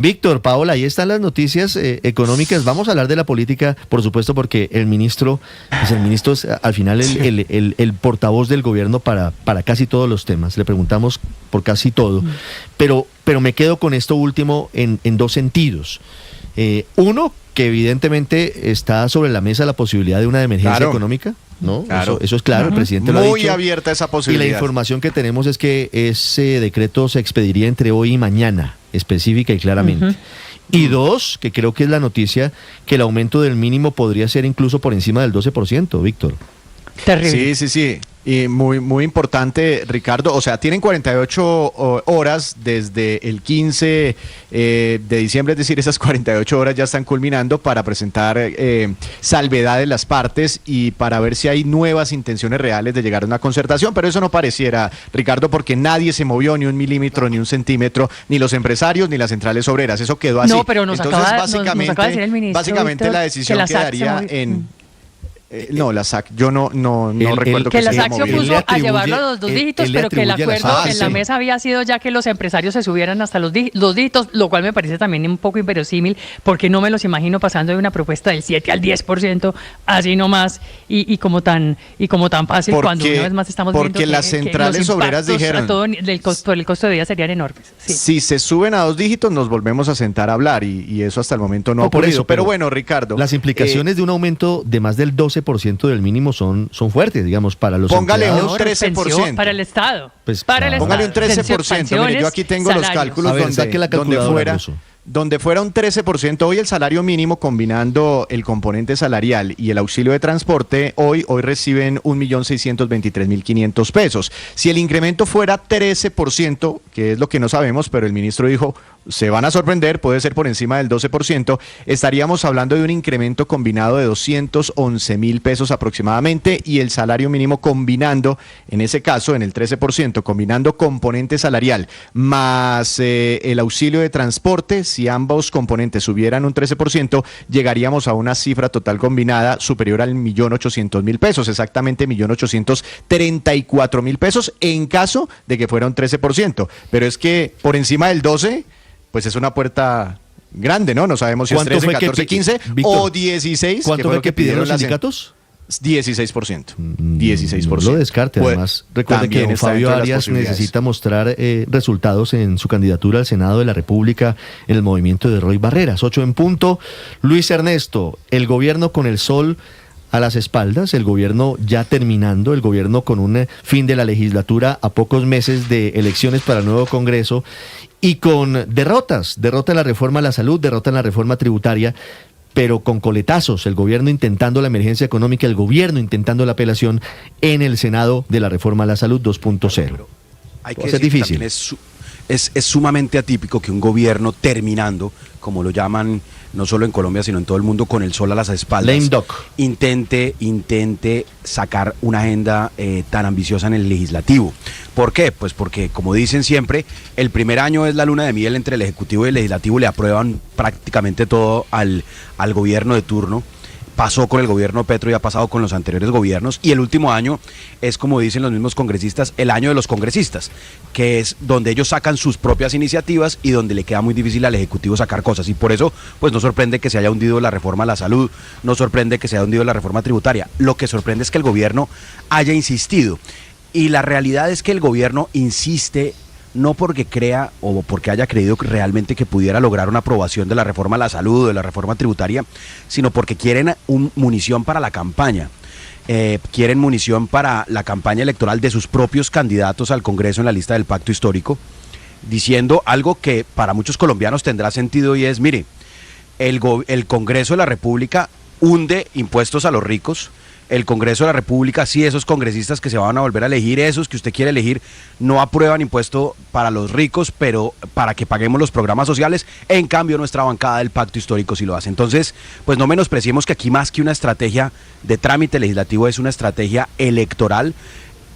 Víctor, Paola, ahí están las noticias económicas. Vamos a hablar de la política, por supuesto, porque el ministro es al final el portavoz del gobierno para casi todos los temas. Le preguntamos por casi todo. Pero me quedo con esto último en dos sentidos. Uno, que evidentemente está sobre la mesa la posibilidad de una emergencia económica, ¿no? Claro. Eso es claro, el presidente lo ha dicho. Muy abierta esa posibilidad. Y la información que tenemos es que ese decreto se expediría entre hoy y mañana, específica y claramente. Y dos, que creo que es la noticia, que el aumento del mínimo podría ser incluso por encima del 12%, Víctor. Terrible. Sí. Y muy importante, Ricardo. O sea, tienen 48 horas desde el 15 de diciembre, es decir, esas 48 horas ya están culminando para presentar salvedades las partes y para ver si hay nuevas intenciones reales de llegar a una concertación. Pero eso no pareciera, Ricardo, porque nadie se movió ni un milímetro, ni un centímetro, ni los empresarios, ni las centrales obreras. Eso quedó así. No, pero nos acaba de decir el ministro, básicamente Víctor, la decisión quedaría en... no, la SAC, yo no recuerdo que la se SAC se movió. opuso a llevarlo a los dos dígitos, pero que el acuerdo en la mesa había sido ya que los empresarios se subieran hasta los dígitos, lo cual me parece también un poco inverosímil, porque no me los imagino pasando de una propuesta del 7 al 10%, así nomás, y como tan fácil, cuando una vez más estamos viendo porque las centrales obreras dijeron por el costo de vida serían enormes. Sí. Si se suben a dos dígitos, nos volvemos a sentar a hablar, y eso hasta el momento no ha ocurrido. Pero bueno, Ricardo, las implicaciones de un aumento de más del 12% del mínimo son fuertes, digamos, para los póngale un empleados. 13%. Para el Estado. Pues, para el póngale un Estado. 13%. Mire, yo aquí tengo los cálculos donde fuera un 13%, hoy el salario mínimo combinando el componente salarial y el auxilio de transporte, hoy reciben 1.623.500 pesos. Si el incremento fuera 13%, que es lo que no sabemos, pero el ministro dijo, se van a sorprender, puede ser por encima del 12%, estaríamos hablando de un incremento combinado de 211.000 pesos aproximadamente, y el salario mínimo combinando, en ese caso, en el 13%, combinando componente salarial más el auxilio de transporte, si ambos componentes subieran un 13%, llegaríamos a una cifra total combinada superior al 1.800.000 pesos, exactamente 1.834.000 pesos, en caso de que fuera un 13%. Pero es que por encima del 12%, pues es una puerta grande, ¿no? No sabemos si es 13, 14, 15 o 16. ¿Cuánto fue que pidieron los sindicatos? 16%. 16%. No lo descarte, además. Recuerde que don Fabio Arias necesita mostrar resultados en su candidatura al Senado de la República en el movimiento de Roy Barreras. 8 en punto. Luis Ernesto, el gobierno con el sol a las espaldas, el gobierno ya terminando, el gobierno con un fin de la legislatura a pocos meses de elecciones para el nuevo Congreso y con derrota en la reforma a la salud, derrota en la reforma tributaria, pero con coletazos, el gobierno intentando la emergencia económica, el gobierno intentando la apelación en el Senado de la reforma a la salud 2.0. Hay que decir difícil. Que es sumamente atípico que un gobierno terminando, como lo llaman no solo en Colombia, sino en todo el mundo, con el sol a las espaldas, intente sacar una agenda tan ambiciosa en el legislativo. ¿Por qué? Pues porque, como dicen siempre, el primer año es la luna de miel entre el Ejecutivo y el Legislativo, le aprueban prácticamente todo al gobierno de turno. Pasó con el gobierno Petro y ha pasado con los anteriores gobiernos, y el último año es, como dicen los mismos congresistas, el año de los congresistas, que es donde ellos sacan sus propias iniciativas y donde le queda muy difícil al Ejecutivo sacar cosas, y por eso pues no sorprende que se haya hundido la reforma a la salud, no sorprende que se haya hundido la reforma tributaria. Lo que sorprende es que el gobierno haya insistido, y la realidad es que el gobierno insiste no porque crea o porque haya creído realmente que pudiera lograr una aprobación de la reforma a la salud o de la reforma tributaria, sino porque quieren munición para la campaña. Quieren munición para la campaña electoral de sus propios candidatos al Congreso en la lista del Pacto Histórico, diciendo algo que para muchos colombianos tendrá sentido, y es, mire, el Congreso de la República hunde impuestos a los ricos. El Congreso de la República, sí, esos congresistas que se van a volver a elegir, esos que usted quiere elegir, no aprueban impuesto para los ricos, pero para que paguemos los programas sociales. En cambio, nuestra bancada del Pacto Histórico sí lo hace. Entonces, pues no menospreciemos que aquí, más que una estrategia de trámite legislativo, es una estrategia electoral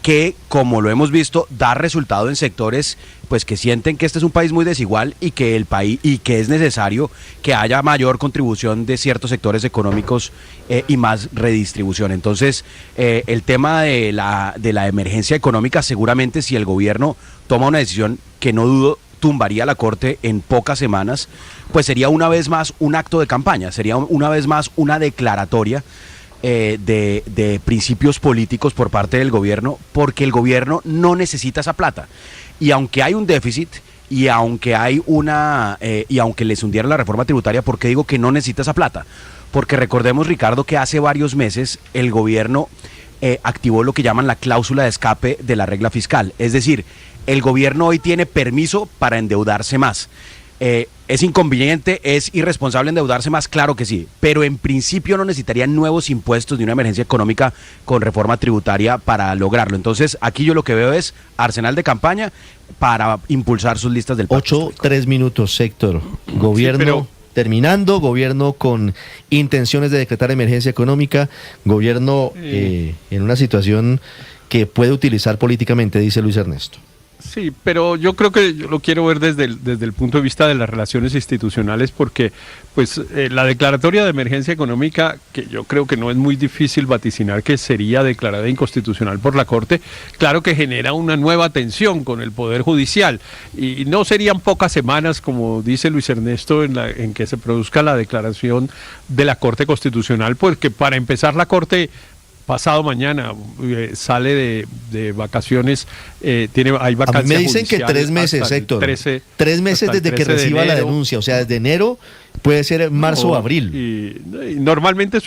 que, como lo hemos visto, da resultado en sectores pues que sienten que este es un país muy desigual y que el país, y que es necesario que haya mayor contribución de ciertos sectores económicos y más redistribución. Entonces, el tema de la emergencia económica, seguramente si el gobierno toma una decisión, que no dudo tumbaría la Corte en pocas semanas, pues sería una vez más un acto de campaña, sería una vez más una declaratoria de principios políticos por parte del gobierno, porque el gobierno no necesita esa plata. Y aunque hay un déficit, y aunque hay y aunque les hundiera la reforma tributaria, ¿por qué digo que no necesita esa plata? Porque recordemos, Ricardo, que hace varios meses el gobierno activó lo que llaman la cláusula de escape de la regla fiscal. Es decir, el gobierno hoy tiene permiso para endeudarse más. ¿Es inconveniente, es irresponsable endeudarse más? Claro que sí, pero en principio no necesitarían nuevos impuestos de una emergencia económica con reforma tributaria para lograrlo. Entonces, aquí yo lo que veo es arsenal de campaña para impulsar sus listas del pacto. 3 minutos, Héctor. Gobierno terminando, gobierno con intenciones de decretar emergencia económica, gobierno en una situación que puede utilizar políticamente, dice Luis Ernesto. Sí, pero yo creo que yo lo quiero ver desde el punto de vista de las relaciones institucionales, porque pues la declaratoria de emergencia económica, que yo creo que no es muy difícil vaticinar que sería declarada inconstitucional por la Corte, claro que genera una nueva tensión con el Poder Judicial, y no serían pocas semanas, como dice Luis Ernesto, en que se produzca la declaración de la Corte Constitucional, porque para empezar la Corte pasado mañana sale de vacaciones, hay vacancia. A mí me dicen que 3 meses, Héctor. 3 meses desde que reciba la denuncia, o sea, desde enero puede ser marzo o abril. Y normalmente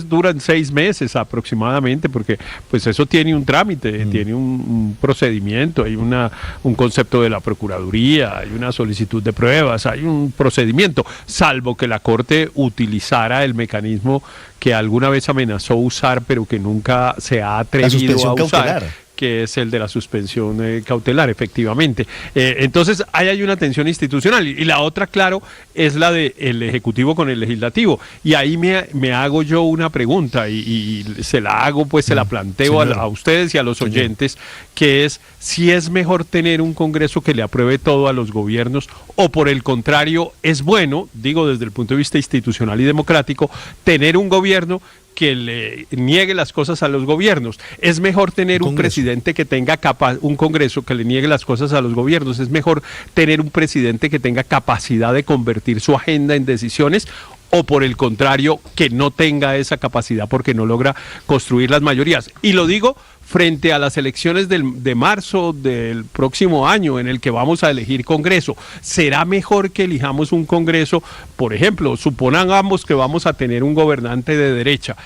duran 6 meses aproximadamente, porque pues eso tiene un trámite, tiene un procedimiento, hay un concepto de la Procuraduría, hay una solicitud de pruebas, hay un procedimiento, salvo que la Corte utilizara el mecanismo que alguna vez amenazó usar, pero que nunca se ha atrevido a usar. Cautelar. Que es el de la suspensión cautelar, efectivamente. Entonces, ahí hay una tensión institucional. Y la otra, claro, es la del Ejecutivo con el Legislativo. Y ahí me hago yo una pregunta, y se la hago, pues se la planteo a ustedes y a los oyentes, que es si es mejor tener un Congreso que le apruebe todo a los gobiernos, o por el contrario, es bueno, digo desde el punto de vista institucional y democrático, tener un gobierno que le niegue las cosas a los gobiernos. Es mejor tener un presidente que tenga un Congreso que le niegue las cosas a los gobiernos. Es mejor tener un presidente que tenga capacidad de convertir su agenda en decisiones, o por el contrario, que no tenga esa capacidad porque no logra construir las mayorías. Y lo digo frente a las elecciones de marzo del próximo año, en el que vamos a elegir Congreso. ¿Será mejor que elijamos un Congreso, por ejemplo, supongamos que vamos a tener un gobernante de derecha?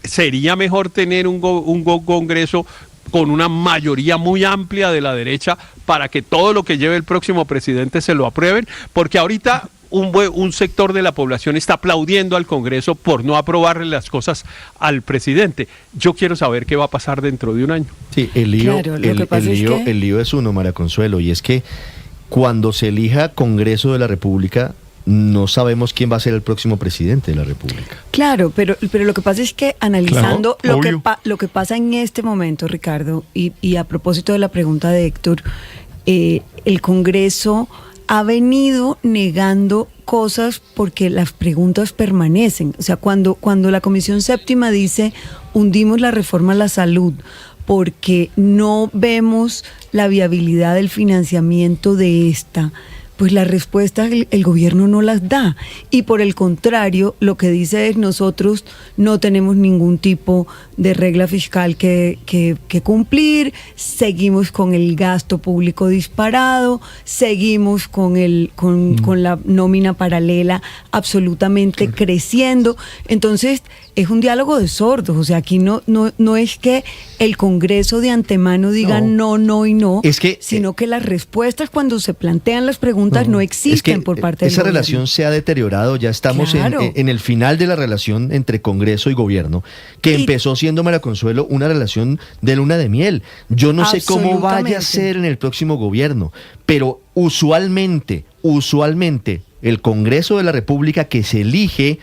¿Sería mejor tener un Congreso con una mayoría muy amplia de la derecha para que todo lo que lleve el próximo presidente se lo aprueben? Porque ahorita un sector de la población está aplaudiendo al Congreso por no aprobarle las cosas al presidente. Yo quiero saber qué va a pasar dentro de un año. Sí, el lío es uno, María Consuelo, y es que cuando se elija Congreso de la República, no sabemos quién va a ser el próximo presidente de la República. Claro, pero lo que pasa es que analizando lo que pasa en este momento, Ricardo, y a propósito de la pregunta de Héctor, el Congreso ha venido negando cosas porque las preguntas permanecen. O sea, cuando la Comisión Séptima dice hundimos la reforma a la salud porque no vemos la viabilidad del financiamiento de esta, pues las respuestas el gobierno no las da. Y por el contrario, lo que dice es nosotros no tenemos ningún tipo de regla fiscal que cumplir, seguimos con el gasto público disparado, seguimos con la nómina paralela absolutamente creciendo. Entonces, es un diálogo de sordos. O sea, aquí no es que el Congreso de antemano diga no y no, sino que las respuestas cuando se plantean las preguntas no existen por parte del gobierno. Esa relación se ha deteriorado, ya estamos en el final de la relación entre Congreso y gobierno, que empezó siendo, María Consuelo, una relación de luna de miel. Yo no sé cómo vaya a ser en el próximo gobierno, pero usualmente el Congreso de la República que se elige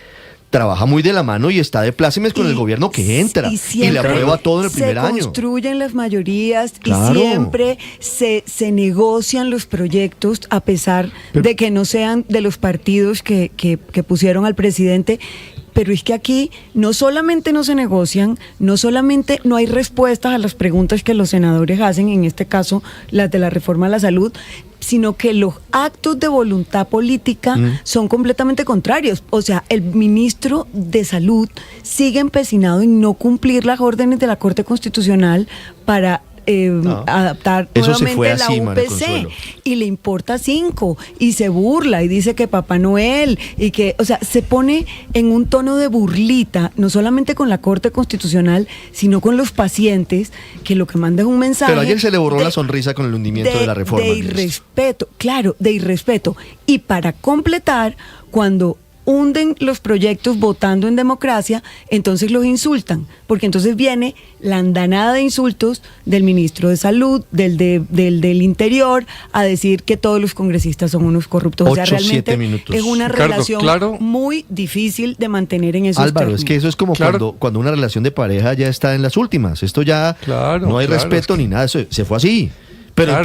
trabaja muy de la mano y está de plácemes con el gobierno que entra y le aprueba todo en el primer año. Se construyen las mayorías y siempre se negocian los proyectos a pesar de que no sean de los partidos que pusieron al presidente. Pero es que aquí no solamente no se negocian, no solamente no hay respuestas a las preguntas que los senadores hacen, en este caso las de la reforma a la salud, sino que los actos de voluntad política son completamente contrarios. O sea, el ministro de Salud sigue empecinado en no cumplir las órdenes de la Corte Constitucional para adaptar nuevamente la UPC, y le importa 5 y se burla y dice que Papá Noel y que, o sea, se pone en un tono de burlita, no solamente con la Corte Constitucional, sino con los pacientes, que lo que manda es un mensaje. Pero ayer se le borró la sonrisa con el hundimiento de la reforma. De irrespeto, claro, de irrespeto. Y para completar, cuando hunden los proyectos votando en democracia, entonces los insultan, porque entonces viene la andanada de insultos del ministro de Salud, del Interior, a decir que todos los congresistas son unos corruptos. 8, o sea, realmente es una relación muy difícil de mantener en esos Álvaro, términos. es que eso es como cuando una relación de pareja ya está en las últimas. Esto ya no hay respeto ni nada, eso se fue así. Pero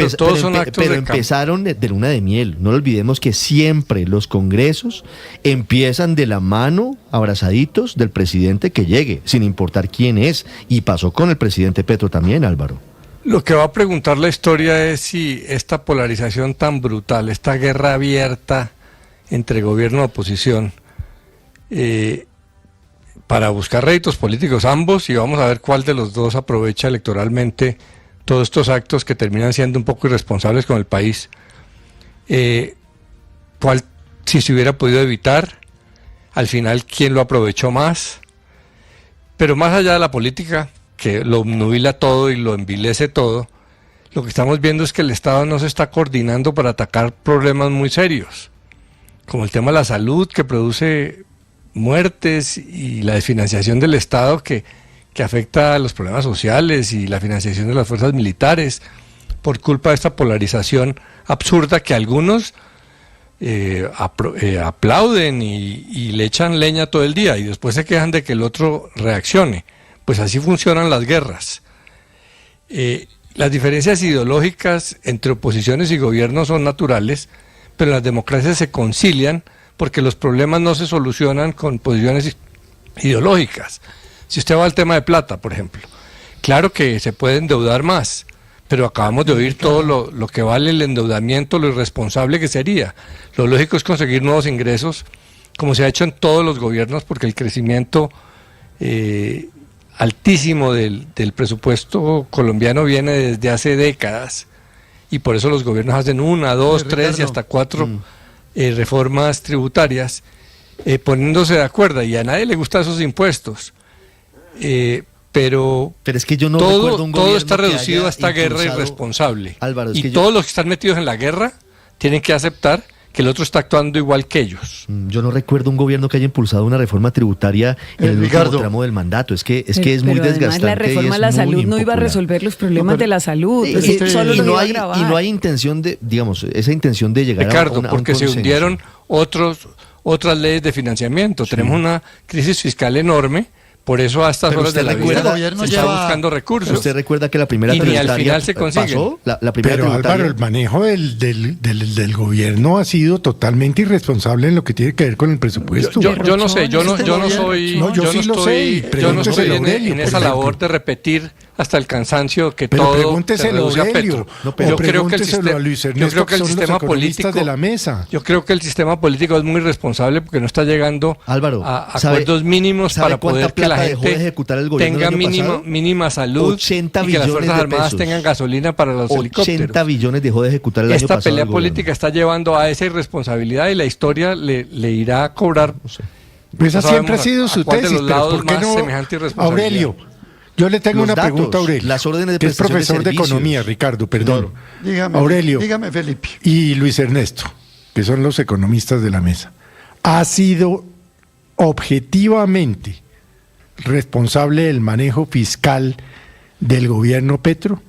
empezaron de luna de miel. No olvidemos que siempre los congresos empiezan de la mano, abrazaditos del presidente que llegue, sin importar quién es. Y pasó con el presidente Petro también, Álvaro. Lo que va a preguntar la historia es si esta polarización tan brutal, esta guerra abierta entre gobierno y oposición, para buscar réditos políticos ambos, y vamos a ver cuál de los dos aprovecha electoralmente todos estos actos que terminan siendo un poco irresponsables con el país, cuál, si se hubiera podido evitar, al final quién lo aprovechó más. Pero más allá de la política, que lo obnubila todo y lo envilece todo, lo que estamos viendo es que el Estado no se está coordinando para atacar problemas muy serios, como el tema de la salud, que produce muertes, y la desfinanciación del Estado que afecta a los problemas sociales, y la financiación de las fuerzas militares, por culpa de esta polarización absurda que algunos aplauden y le echan leña todo el día, y después se quejan de que el otro reaccione. Pues así funcionan las guerras. Las diferencias ideológicas entre oposiciones y gobiernos son naturales, pero las democracias se concilian porque los problemas no se solucionan con posiciones ideológicas. Si usted va al tema de plata, por ejemplo, claro que se puede endeudar más, pero acabamos de oír todo lo que vale el endeudamiento, lo irresponsable que sería. Lo lógico es conseguir nuevos ingresos, como se ha hecho en todos los gobiernos, porque el crecimiento altísimo del presupuesto colombiano viene desde hace décadas, y por eso los gobiernos hacen 1, 2, 3 y hasta 4 reformas tributarias, poniéndose de acuerdo, y a nadie le gustan esos impuestos. Pero es que yo no recuerdo un todo está reducido a esta guerra irresponsable, Álvaro, y todos los que están metidos en la guerra tienen que aceptar que el otro está actuando igual que ellos. Yo no recuerdo un gobierno que haya impulsado una reforma tributaria en el último tramo del mandato. Es que es muy desgastante. La reforma de la salud no iba a resolver los problemas de la salud. Y no hay intención de, digamos, esa intención de llegar a un porque se hundieron otras leyes de financiamiento. Sí. Tenemos una crisis fiscal enorme. Por eso a estas horas de la vida se está buscando recursos. ¿Usted recuerda que la primera y al final se consigue? La primera pero Álvaro, el manejo del gobierno ha sido totalmente irresponsable en lo que tiene que ver con el presupuesto. Yo no sé, yo no estoy en esa labor de repetir hasta el cansancio que pero todo se reduce a Petro. Yo creo que el sistema político de la mesa. Yo creo que el sistema político es muy responsable porque no está llegando Álvaro, a acuerdos mínimos para poder que la gente tenga mínima salud y que las Fuerzas Armadas tengan gasolina para los helicópteros. 80 billones dejó de ejecutar el año pasado. Esta pelea política está llevando a esa irresponsabilidad, y la historia le irá a cobrar. Pues esa siempre ha sido su tesis, pero ¿por qué no? Aurelio, yo le tengo una pregunta a Aurelio, las órdenes de que es profesor de economía, Ricardo, perdón. Aurelio, dígame, Felipe. Y Luis Ernesto, que son los economistas de la mesa. ¿Ha sido objetivamente responsable el manejo fiscal del gobierno Petro?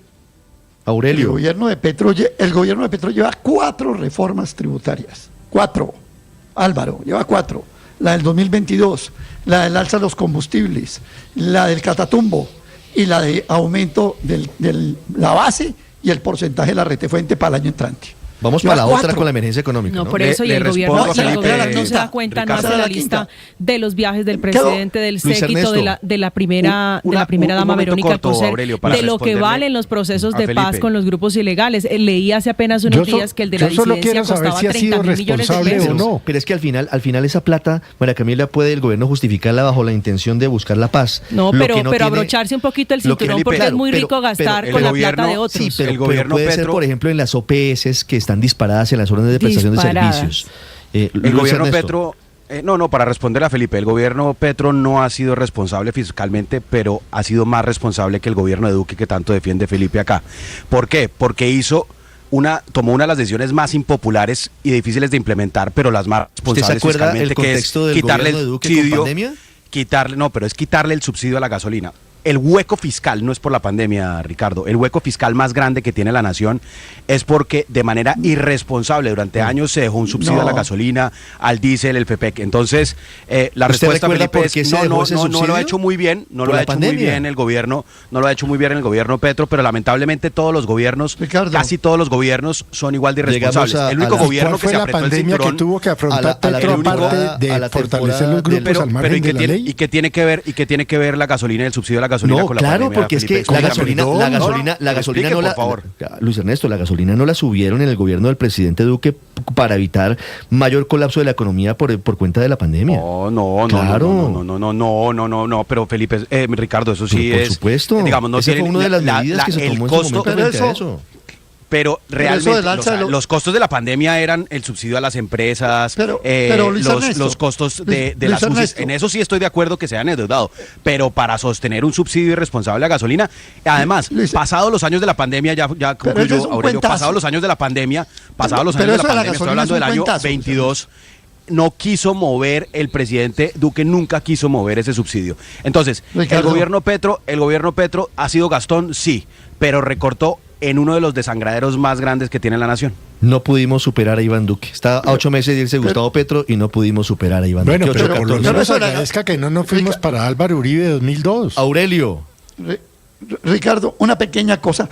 Aurelio. El gobierno de Petro lleva 4 reformas tributarias. 4. Álvaro, lleva 4. La del 2022, la del alza de los combustibles, la del catatumbo y la de aumento de la base y el porcentaje de la retefuente para el año entrante. Vamos para la otra con la emergencia económica. No, por eso, y el gobierno no se da cuenta, no hace la lista de los viajes del presidente, del séquito, de la primera dama Verónica Alcocer, de lo que valen los procesos de paz con los grupos ilegales. Leí hace apenas unos días que el de la disidencia costaba 30.000 millones de pesos. No, pero es que al final esa plata, María Camila, puede el gobierno justificarla bajo la intención de buscar la paz. No, pero abrocharse un poquito el cinturón, porque es muy rico gastar con la plata de otros. Sí, pero el gobierno puede ser, por ejemplo, en las OPS que están disparadas en las órdenes de prestación de servicios. El gobierno Petro... para responder a Felipe, el gobierno Petro no ha sido responsable fiscalmente, pero ha sido más responsable que el gobierno de Duque, que tanto defiende Felipe acá. ¿Por qué? Porque tomó una de las decisiones más impopulares y difíciles de implementar, pero las más responsables fiscalmente, que es quitarle el subsidio, quitarle el subsidio a la gasolina. El hueco fiscal no es por la pandemia, Ricardo. El hueco fiscal más grande que tiene la nación es porque de manera irresponsable durante años se dejó un subsidio a la gasolina, al diésel, el FEPEC. Entonces, la respuesta, Felipe, es no lo ha hecho muy bien, no lo ha hecho muy bien el gobierno, no lo ha hecho muy bien el gobierno Petro, pero lamentablemente todos los gobiernos, Ricardo, casi todos los gobiernos son igual de irresponsables. El único gobierno que se apretó el cinturón, que tuvo que afrontar Petro, aparte de fortalecer los grupos al margen de la ley. ¿Y qué tiene que ver la gasolina y el subsidio a la gasolina con la pandemia? Porque Felipe, es que la gasolina no la, por favor. Luis Ernesto, la gasolina no la subieron en el gobierno del presidente Duque para evitar mayor colapso de la economía por cuenta de la pandemia. No, pero Felipe, Ricardo, eso sí por supuesto. Digamos, no esa fue una de las medidas que se tomó en su momento frente a eso. Pero realmente los costos de la pandemia eran el subsidio a las empresas, los costos de las UCIs. En eso sí estoy de acuerdo que se han endeudado, pero para sostener un subsidio irresponsable a gasolina, además, pasados los años de la pandemia, ya concluyo, Aurelio, pasados los años de la pandemia, estoy hablando del año 22, no quiso mover, el presidente Duque nunca quiso mover ese subsidio. Entonces, Ricardo, el gobierno Petro ha sido gastón, sí, pero recortó en uno de los desangraderos más grandes que tiene la nación. No pudimos superar a Iván Duque. Está a 8 meses de irse Gustavo Petro y no pudimos superar a Iván Duque. Bueno, pero por lo menos agradezca que no nos fuimos para Álvaro Uribe 2002. Aurelio. Ricardo, una pequeña cosa.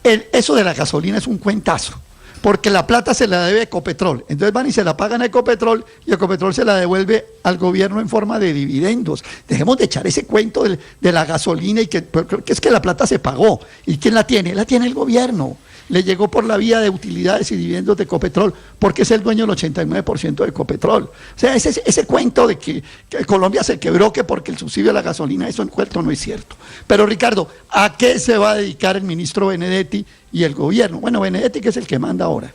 Eso de la gasolina es un cuentazo, porque la plata se la debe Ecopetrol. Entonces van y se la pagan a Ecopetrol y Ecopetrol se la devuelve al gobierno en forma de dividendos. Dejemos de echar ese cuento de la gasolina y que es que la plata se pagó. ¿Y quién la tiene? La tiene el gobierno. Le llegó por la vía de utilidades y dividendos de Ecopetrol, porque es el dueño del 89% de Ecopetrol. O sea, ese cuento de que Colombia se quebró que porque el subsidio a la gasolina, eso en cuento no es cierto. Pero Ricardo, ¿a qué se va a dedicar el ministro Benedetti y el gobierno? Bueno, Benedetti, que es el que manda ahora,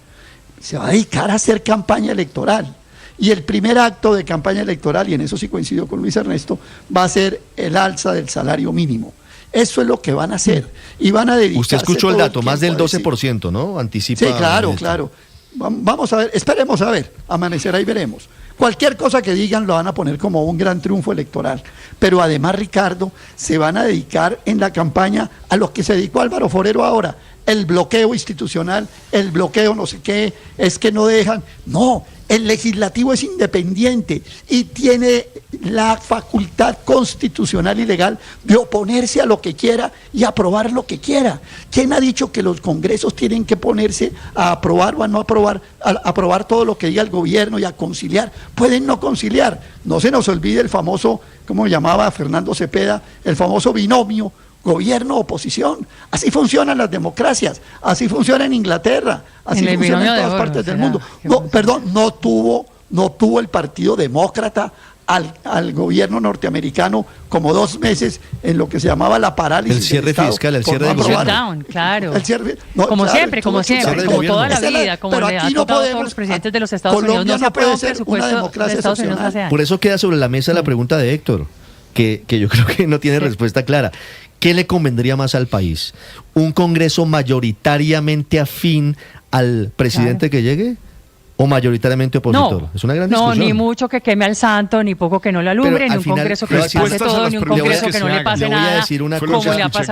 se va a dedicar a hacer campaña electoral. Y el primer acto de campaña electoral, y en eso sí coincido con Luis Ernesto, va a ser el alza del salario mínimo. Eso es lo que van a hacer. Y van a dedicarse. Usted escuchó el dato, más del 12%, ¿no? Anticipa. Sí, claro. Vamos a ver, esperemos a ver, amanecerá y veremos. Cualquier cosa que digan lo van a poner como un gran triunfo electoral. Pero además, Ricardo, se van a dedicar en la campaña a lo que se dedicó Álvaro Forero ahora. El bloqueo institucional, el bloqueo no sé qué, es que no dejan. No, el legislativo es independiente y tiene la facultad constitucional y legal de oponerse a lo que quiera y aprobar lo que quiera. ¿Quién ha dicho que los congresos tienen que ponerse a aprobar o a no aprobar, a aprobar todo lo que diga el gobierno y a conciliar? Pueden no conciliar. No se nos olvide el famoso, ¿cómo llamaba Fernando Cepeda? El famoso binomio gobierno-oposición. Así funcionan las democracias, así funciona en Inglaterra, así funciona en todas partes del mundo. No tuvo el Partido Demócrata al gobierno norteamericano como 2 meses en lo que se llamaba la parálisis. El cierre fiscal, el cierre del gobierno. Claro. Como siempre, como toda la vida, como le ha tocado a todos los presidentes de los Estados Unidos. No se aprueba un presupuesto de Estados Unidos hace años. Por eso queda sobre la mesa la pregunta de Héctor, que yo creo que no tiene respuesta clara. ¿Qué le convendría más al país? ¿Un Congreso mayoritariamente afín al presidente que llegue? ¿O mayoritariamente opositor? Es una gran discusión. No, ni mucho que queme al santo, ni poco que no la alumbre, ni un Congreso que le pase todo, ni un Congreso que no le pase nada.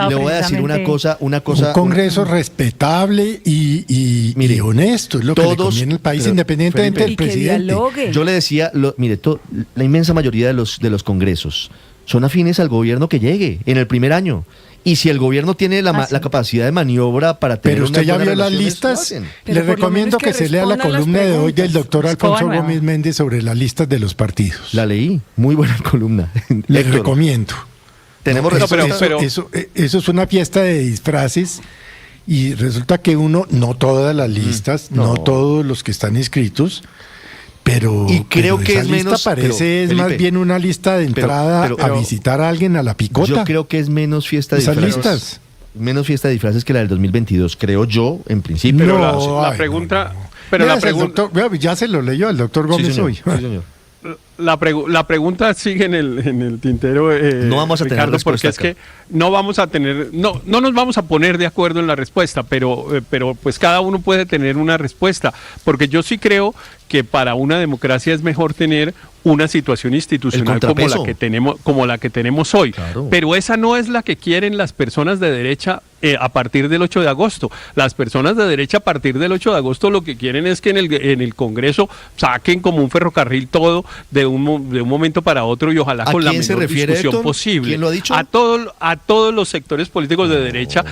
Le voy a decir una cosa. Un Congreso respetable y honesto, es lo que le conviene al país, independientemente del presidente. Yo le decía, la inmensa mayoría de los congresos son afines al gobierno que llegue en el primer año. Y si el gobierno tiene la capacidad de maniobra para tener... Pero usted ya vio las listas. Le recomiendo que se lea la columna de hoy del doctor Alfonso Gómez Méndez sobre las listas de los partidos. La leí, muy buena columna. Le recomiendo. Tenemos eso es una fiesta de disfraces y resulta que no todas las listas, no todos los que están inscritos, pero que esa lista parece es más bien una lista de entrada a visitar a alguien a la picota. Yo creo que es menos fiesta de disfraces. Listas. Menos fiesta de disfraces que la del 202022, creo yo, en principio. Pero la pregunta... Pero la pregunta... ya se lo leyó al doctor Gómez hoy. Sí, señor. La pregunta sigue en el tintero, no vamos a Ricardo, tener respuesta porque es que no vamos a tener, no nos vamos a poner de acuerdo en la respuesta, pero pues cada uno puede tener una respuesta, porque yo sí creo que para una democracia es mejor tener una situación institucional como la que tenemos hoy. Claro. Pero esa no es la que quieren las personas de derecha a partir del 8 de agosto. Las personas de derecha a partir del 8 de agosto lo que quieren es que en el Congreso saquen como un ferrocarril todo de un momento para otro y ojalá con la menor discusión posible. ¿Quién lo ha dicho? A todos los sectores políticos de derecha,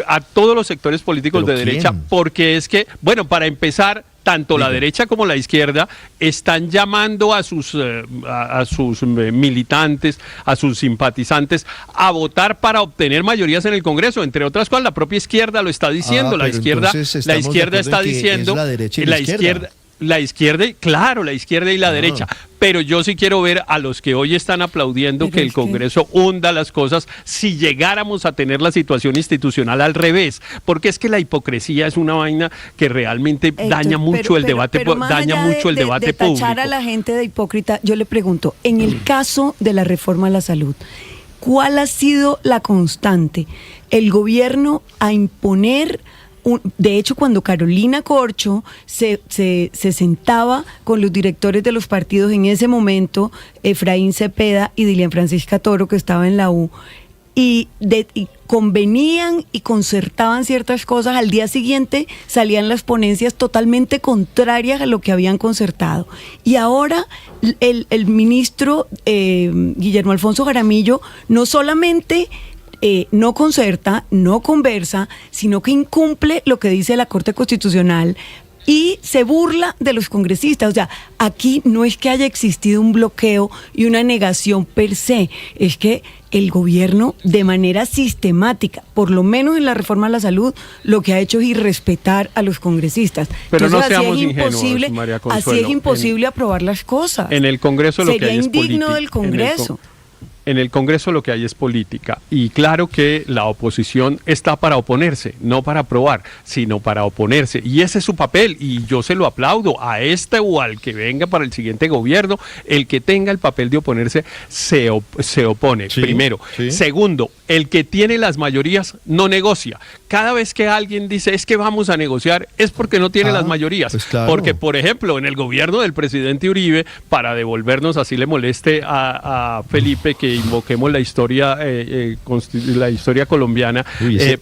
a todos los sectores políticos de derecha, porque es que, bueno, para empezar, tanto la derecha como la izquierda están llamando a sus militantes, a sus simpatizantes a votar para obtener mayorías en el Congreso. Entre otras cosas, la propia izquierda lo está diciendo. La izquierda está diciendo, la izquierda y la derecha. Pero yo sí quiero ver a los que hoy están aplaudiendo que el Congreso hunda las cosas si llegáramos a tener la situación institucional al revés, porque es que la hipocresía es una vaina que realmente daña mucho el debate público. Tachar a la gente de hipócrita, yo le pregunto, en el caso de la reforma a la salud, ¿cuál ha sido la constante? El gobierno a imponer... De hecho, cuando Carolina Corcho se sentaba con los directores de los partidos en ese momento, Efraín Cepeda y Dilian Francisca Toro, que estaba en la U, y convenían y concertaban ciertas cosas, al día siguiente salían las ponencias totalmente contrarias a lo que habían concertado. Y ahora el ministro Guillermo Alfonso Jaramillo no solamente... no concerta, no conversa, sino que incumple lo que dice la Corte Constitucional y se burla de los congresistas. O sea, aquí no es que haya existido un bloqueo y una negación per se, es que el gobierno de manera sistemática, por lo menos en la reforma a la salud, lo que ha hecho es irrespetar a los congresistas. Pero entonces, no seamos ingenuos, María Consuelo. Así es imposible aprobar las cosas. En el Congreso lo que hay es política. Sería indigno del Congreso. En el Congreso lo que hay es política y claro que la oposición está para oponerse, no para aprobar, sino para oponerse y ese es su papel y yo se lo aplaudo a este o al que venga para el siguiente gobierno, el que tenga el papel de oponerse se opone, primero. Sí. Segundo, el que tiene las mayorías no negocia. Cada vez que alguien dice es que vamos a negociar es porque no tiene las mayorías, pues claro. Porque por ejemplo en el gobierno del presidente Uribe, para devolvernos así le moleste a Felipe que invoquemos la historia colombiana.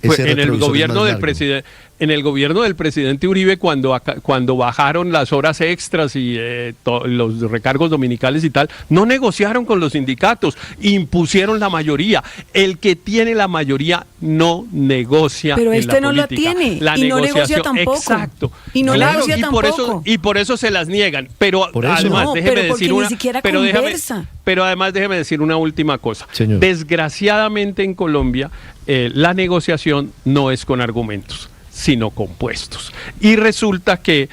Pues en el gobierno del presidente. En el gobierno del presidente Uribe, cuando bajaron las horas extras y los recargos dominicales y tal, no negociaron con los sindicatos, impusieron la mayoría. El que tiene la mayoría no negocia. Pero en este la no política. La tiene la y no negocia tampoco. Exacto. Y no negocia tampoco. Y por eso se las niegan. Pero además, no, déjeme decir una. Pero además, déjeme decir una última cosa. Señor. Desgraciadamente en Colombia, la negociación no es con argumentos, sino compuestos. Y resulta que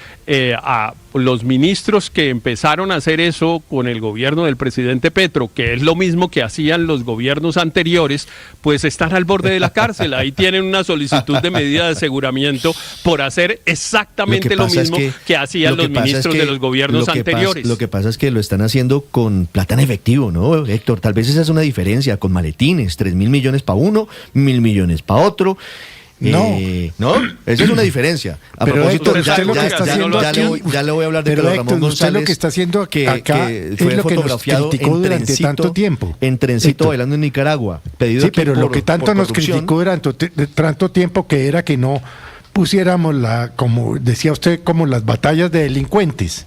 a los ministros que empezaron a hacer eso con el gobierno del presidente Petro, que es lo mismo que hacían los gobiernos anteriores, pues están al borde de la cárcel. Ahí tienen una solicitud de medida de aseguramiento por hacer exactamente lo mismo que hacían los ministros de los gobiernos anteriores. Lo que pasa es que lo están haciendo con plata en efectivo, ¿no, Héctor? Tal vez esa es una diferencia, con maletines, 3.000 millones para uno, 1.000 millones para otro. No, esa es una diferencia. A pero propósito, Héctor, usted lo que está haciendo aquí, ya le voy a hablar de pero Pedro Ramón Héctor, González, usted lo que está haciendo acá que fue es lo que nos fotografiado criticó durante tanto tiempo. En trencito bailando en Nicaragua. Sí, pero lo que tanto nos criticó durante tanto tiempo que era que no pusiéramos como decía usted, como las batallas de delincuentes.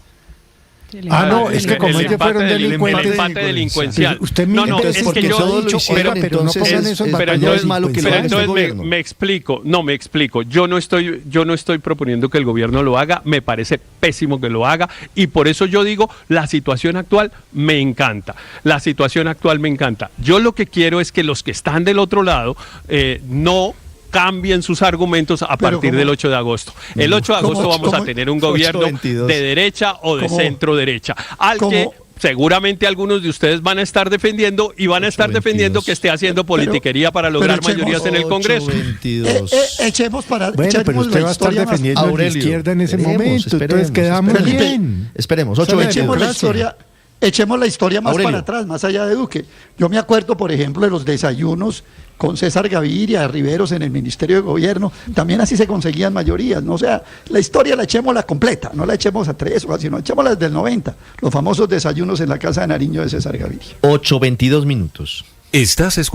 No, es que como ellos fueron delincuentes. El empate delincuencial. Usted no, es que yo pero no pongan eso en batalla. Es malo que lo haga este gobierno. Me explico. Yo no estoy proponiendo que el gobierno lo haga, me parece pésimo que lo haga, y por eso yo digo, la situación actual me encanta. Yo lo que quiero es que los que están del otro lado no cambien sus argumentos a partir del 8 de agosto. El 8 de agosto vamos a tener un gobierno de derecha o de centro derecha, que seguramente algunos de ustedes van a estar defendiendo, y van a estar defendiendo que esté haciendo politiquería para lograr mayorías en el Congreso. Echemos para pero usted va a estar defendiendo a la izquierda en ese momento, entonces quedamos bien. Esperemos, echemos la historia más para atrás, más allá de Duque. Yo me acuerdo, por ejemplo, de los desayunos con César Gaviria, Riveros en el Ministerio de Gobierno. También así se conseguían mayorías, ¿no? O sea, la historia la echemos la completa, no la echemos a 3 o así, no, echémosla desde el 90. Los famosos desayunos en la Casa de Nariño de César Gaviria. 8:22 minutos. Estás escuchando